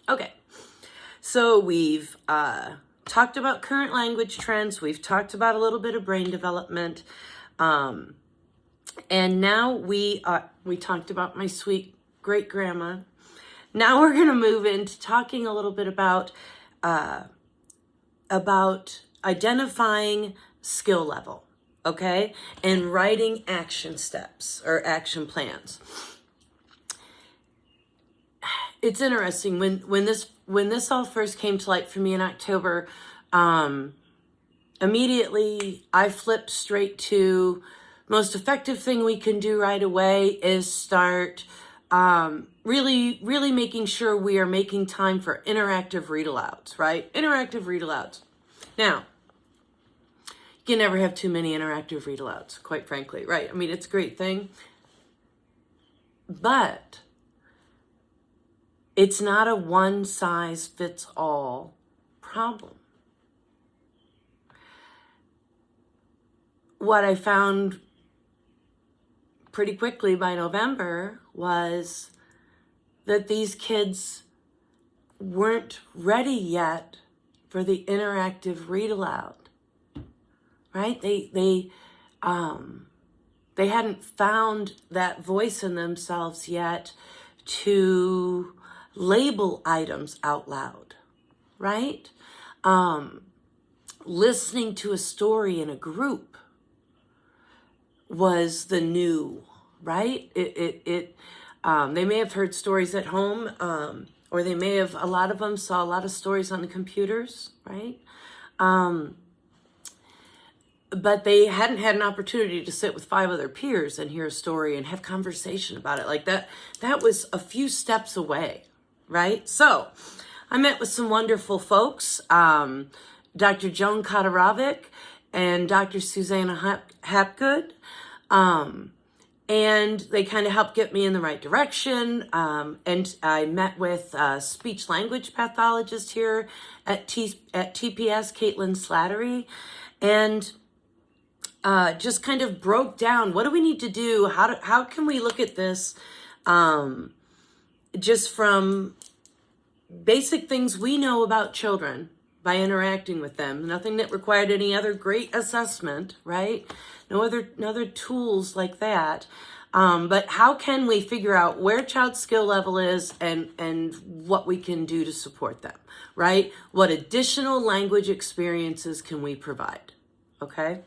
Okay, so we've talked about current language trends. We've talked about a little bit of brain development. And now we talked about my sweet great grandma. Now we're going to move into talking a little bit about identifying skill level, okay? And writing action steps or action plans. It's interesting when this all first came to light for me in October, immediately I flipped straight to most effective thing we can do right away is start really making sure we are making time for interactive read-alouds, right? Interactive read-alouds. Now, you can never have too many interactive read-alouds, quite frankly, right? I mean, it's a great thing, but it's not a one-size-fits-all problem. What I found pretty quickly by November was that these kids weren't ready yet for the interactive read-aloud, right? They hadn't found that voice in themselves yet to label items out loud, right? Listening to a story in a group was the new, right? They may have heard stories at home, or they may have, a lot of them saw a lot of stories on the computers, right? But they hadn't had an opportunity to sit with 5 other peers and hear a story and have conversation about it. Like that was a few steps away, right? So I met with some wonderful folks, Dr. Joan Kotorovic and Dr. Susanna Hapgood. And they kind of helped get me in the right direction. And I met with a speech language pathologist here at TPS, Caitlin Slattery, and just kind of broke down, what do we need to do? How can we look at this just from basic things we know about children by interacting with them. Nothing that required any other great assessment, right? No other tools like that. But how can we figure out where child's skill level is and what we can do to support them, right? What additional language experiences can we provide, okay?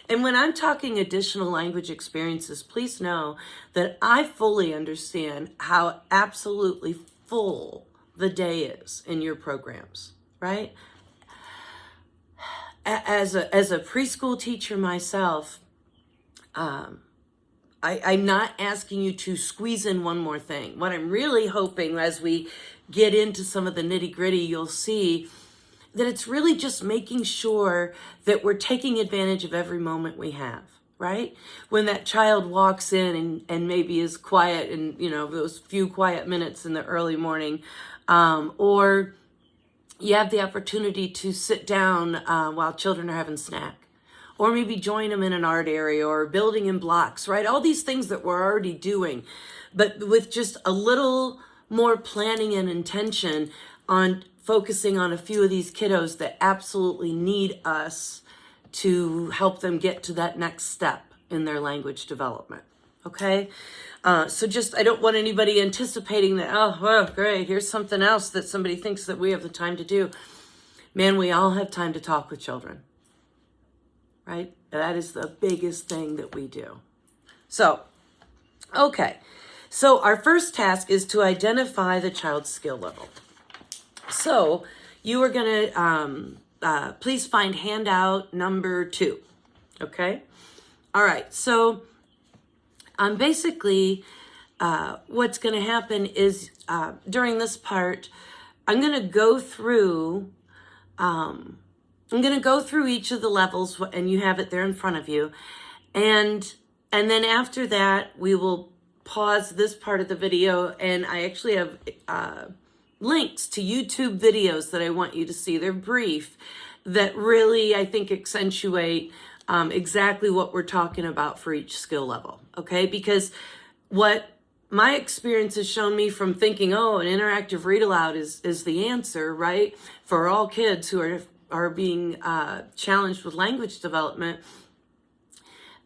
And when I'm talking additional language experiences, please know that I fully understand how absolutely full the day is in your programs, right? As a preschool teacher myself, I'm not asking you to squeeze in one more thing. What I'm really hoping as we get into some of the nitty-gritty, you'll see that it's really just making sure that we're taking advantage of every moment we have, right? When that child walks in and maybe is quiet in, those few quiet minutes in the early morning, or you have the opportunity to sit down while children are having snack, or maybe join them in an art area or building in blocks, right? All these things that we're already doing, but with just a little more planning and intention on focusing on a few of these kiddos that absolutely need us to help them get to that next step in their language development, okay? So I don't want anybody anticipating that, oh, well, great, here's something else that somebody thinks that we have the time to do. Man, we all have time to talk with children, right? That is the biggest thing that we do. So, okay. So our first task is to identify the child's skill level. So you are going to, please find handout number 2, okay? All right, so basically what's going to happen is during this part, I'm going to go through each of the levels, and you have it there in front of you. And then after that, we will pause this part of the video, and I actually have links to YouTube videos that I want you to see. They're brief, that really, I think, accentuate exactly what we're talking about for each skill level, okay? Because what my experience has shown me from thinking, oh, an interactive read aloud is the answer, right? For all kids who are being challenged with language development.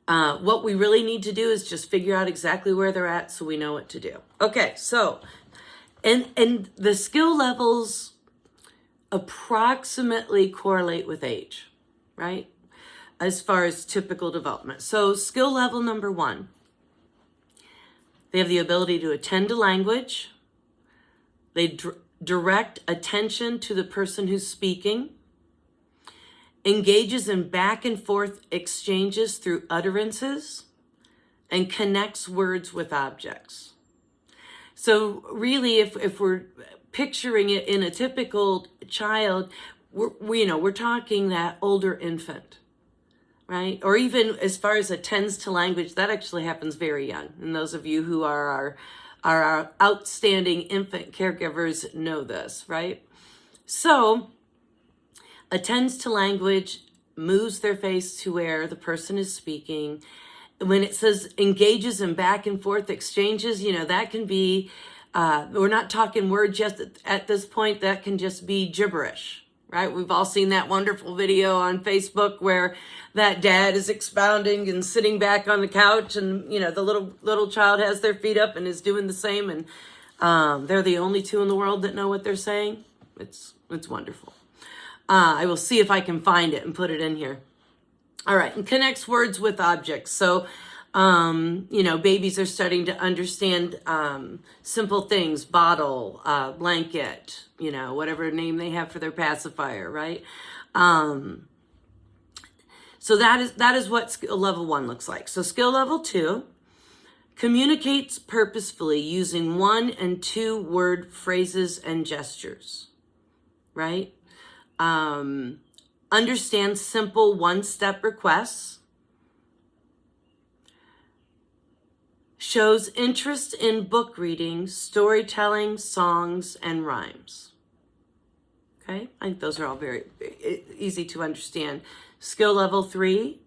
What we really need to do is just figure out exactly where they're at so we know what to do. Okay, so, and the skill levels approximately correlate with age, right? As far as typical development. So skill level number 1, they have the ability to attend to language. They direct attention to the person who's speaking, engages in back and forth exchanges through utterances, and connects words with objects. So really, if we're picturing it in a typical child, we're talking that older infant, right? Or even as far as attends to language, that actually happens very young. And those of you who are our outstanding infant caregivers know this, right? So attends to language, moves their face to where the person is speaking. When it says engages in back and forth exchanges, that can be, we're not talking words just at this point, that can just be gibberish, right? We've all seen that wonderful video on Facebook where that dad is expounding and sitting back on the couch, and the little child has their feet up and is doing the same, and they're the only two in the world that know what they're saying. It's wonderful. I will see if I can find it and put it in here. All right, and connects words with objects. So, babies are starting to understand simple things, bottle, blanket, whatever name they have for their pacifier, right? So that is what skill level 1 looks like. So skill level 2, communicates purposefully using 1 and 2 word phrases and gestures, right? Understands simple one-step requests, shows interest in book reading, storytelling, songs, and rhymes. Okay, I think those are all very easy to understand. Skill level 3,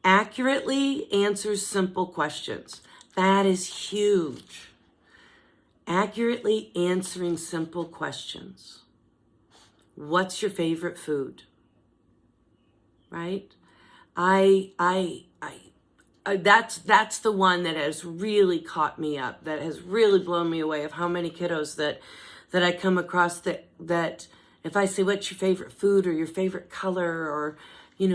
accurately answers simple questions. That is huge. Accurately answering simple questions. What's your favorite food? Right? That's the one that has really caught me up, that has really blown me away, of how many kiddos that I come across that if I say, what's your favorite food or your favorite color or,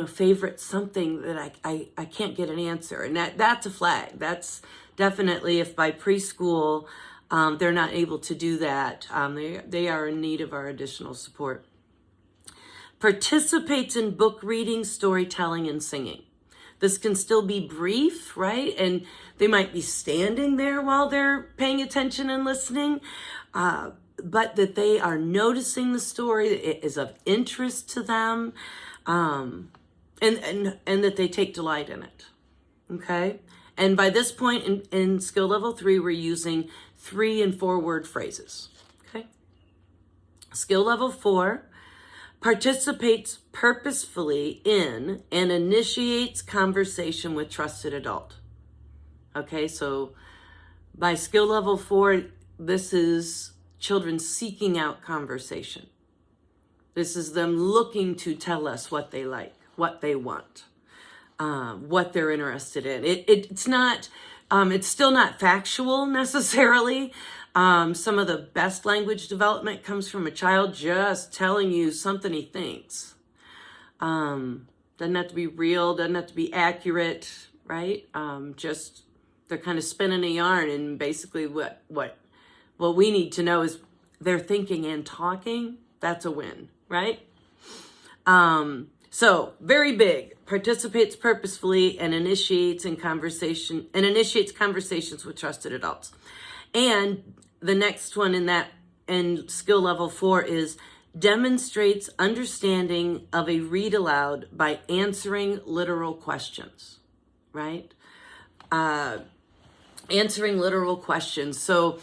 favorite something, that I can't get an answer. And that's a flag. That's definitely, if by preschool they're not able to do that, they are in need of our additional support. Participates in book reading, storytelling, and singing. This can still be brief, right? And they might be standing there while they're paying attention and listening, but that they are noticing the story, it is of interest to them, and that they take delight in it, okay? And by this point in skill level 3, we're using 3 and 4 word phrases, okay? Skill level 4, participates purposefully in and initiates conversation with trusted adult. Okay, so by skill level 4, this is children seeking out conversation. This is them looking to tell us what they like, what they want, what they're interested in. It's not, it's still not factual necessarily. Some of the best language development comes from a child just telling you something he thinks. Doesn't have to be real, doesn't have to be accurate, right? Just they're kind of spinning a yarn, and basically what we need to know is they're thinking and talking. That's a win, right? So very big, participates purposefully and initiates conversations with trusted adults. And the next one in skill level 4 is demonstrates understanding of a read aloud by answering literal questions, right? Answering literal questions. So,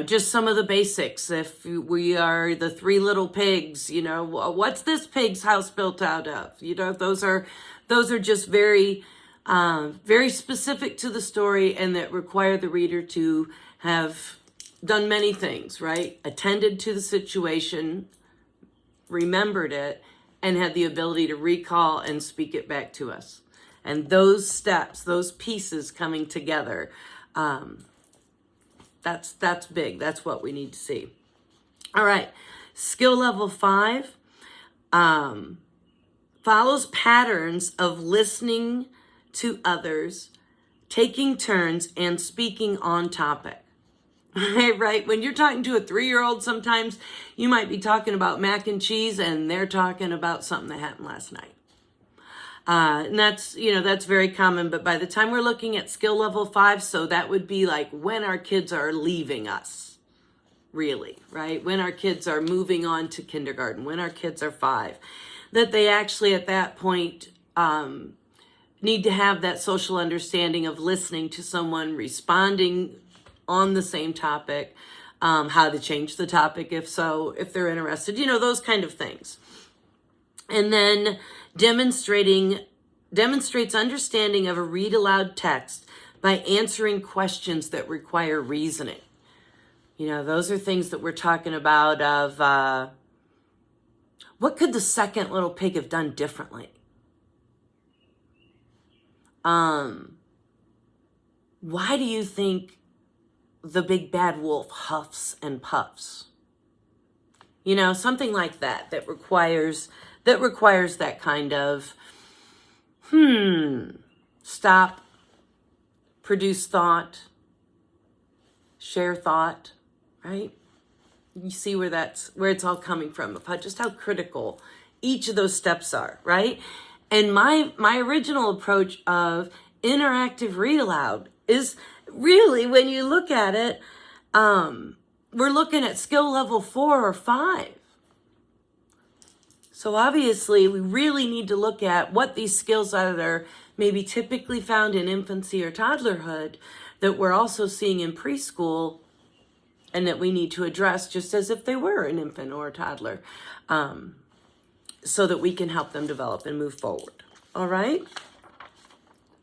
just some of the basics. If we are the 3 little pigs, what's this pig's house built out of? Those are just very very specific to the story and that require the reader to have done many things, right? Attended to the situation, remembered it, and had the ability to recall and speak it back to us. And those steps, those pieces coming together, that's big. That's what we need to see. All right. Skill level 5 follows patterns of listening to others, taking turns, and speaking on topic. Right? When you're talking to a 3-year-old, sometimes you might be talking about mac and cheese and they're talking about something that happened last night. And that's very common. But by the time we're looking at skill level 5, so that would be like when our kids are leaving us, really, right? When our kids are moving on to kindergarten, when our kids are 5, that they actually at that point need to have that social understanding of listening to someone, responding on the same topic, how to change the topic if they're interested, those kind of things. And then demonstrates understanding of a read aloud text by answering questions that require reasoning. Those are things that we're talking about of what could the second little pig have done differently? Why do you think the big bad wolf huffs and puffs? Something like that requires that kind of stop, produce thought, share thought, right? You see where it's all coming from, of just how critical each of those steps are, right? And my original approach of interactive read aloud is really, when you look at it, we're looking at skill level 4 or 5. So obviously, we really need to look at what these skills are that are maybe typically found in infancy or toddlerhood that we're also seeing in preschool and that we need to address just as if they were an infant or a toddler, so that we can help them develop and move forward. All right?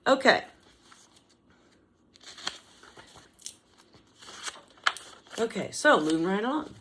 Okay. Okay, so moving right on.